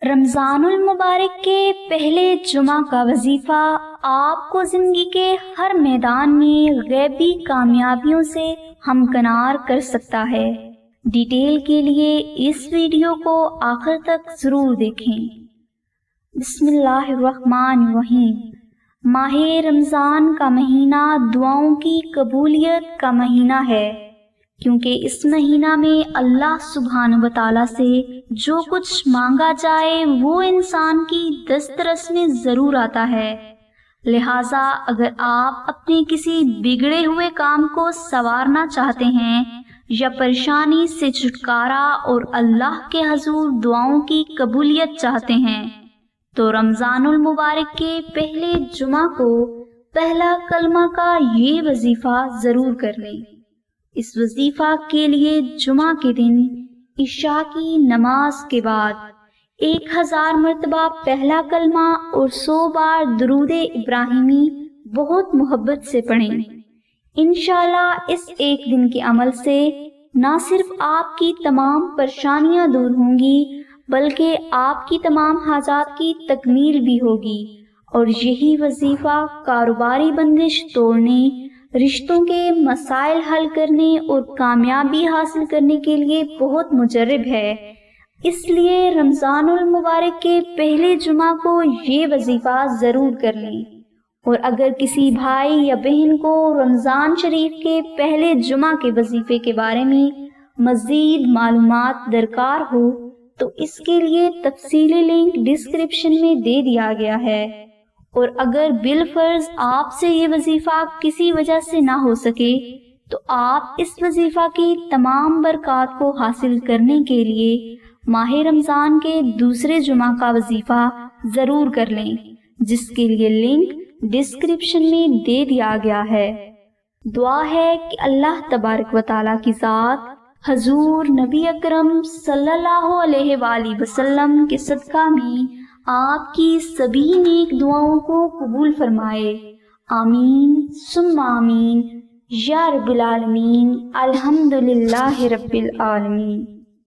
رمضان المبارک کے پہلے جمعہ کا وظیفہ آپ کو زندگی کے ہر میدان میں غیبی کامیابیوں سے ہمکنار کر سکتا ہے۔ ڈیٹیل کے لیے اس ویڈیو کو آخر تک ضرور دیکھیں۔ بسم اللہ الرحمن الرحیم۔ ماہ رمضان کا مہینہ دعاؤں کی قبولیت کا مہینہ ہے، کیونکہ اس مہینہ میں اللہ سبحانہ و تعالیٰ سے جو کچھ مانگا جائے وہ انسان کی دسترس میں ضرور آتا ہے۔ لہٰذا اگر آپ اپنے کسی بگڑے ہوئے کام کو سنوارنا چاہتے ہیں یا پریشانی سے چھٹکارا اور اللہ کے حضور دعاؤں کی قبولیت چاہتے ہیں تو رمضان المبارک کے پہلے جمعہ کو پہلا کلمہ کا یہ وظیفہ ضرور کر لیں۔ اس وظیفہ کے لیے جمعہ کے دن عشاء کی نماز کے بعد 1000 مرتبہ پہلا کلمہ اور 100 بار درود ابراہیمی بہت محبت سے پڑھیں۔ انشاءاللہ اس ایک دن کے عمل سے نہ صرف آپ کی تمام پریشانیاں دور ہوں گی بلکہ آپ کی تمام حاجات کی تکمیل بھی ہوگی، اور یہی وظیفہ کاروباری بندش توڑنے، رشتوں کے مسائل حل کرنے اور کامیابی حاصل کرنے کے لیے بہت مجرب ہے۔ اس لیے رمضان المبارک کے پہلے جمعہ کو یہ وظیفہ ضرور کر لیں، اور اگر کسی بھائی یا بہن کو رمضان شریف کے پہلے جمعہ کے وظیفے کے بارے میں مزید معلومات درکار ہو تو اس کے لیے تفصیلی لنک ڈسکرپشن میں دے دیا گیا ہے، اور اگر بالفرض آپ سے یہ وظیفہ کسی وجہ سے نہ ہو سکے تو آپ اس وظیفہ کی تمام برکات کو حاصل کرنے کے لیے ماہ رمضان کے دوسرے جمعہ کا وظیفہ ضرور کر لیں، جس کے لیے لنک ڈسکرپشن میں دے دیا گیا ہے۔ دعا ہے کہ اللہ تبارک و تعالیٰ کی ذات حضور نبی اکرم صلی اللہ علیہ وآلہ وسلم کے صدقہ میں آپ کی سبھی نیک دعاؤں کو قبول فرمائے۔ آمین ثم آمین یا رب العالمین۔ الحمدللہ رب العالمین۔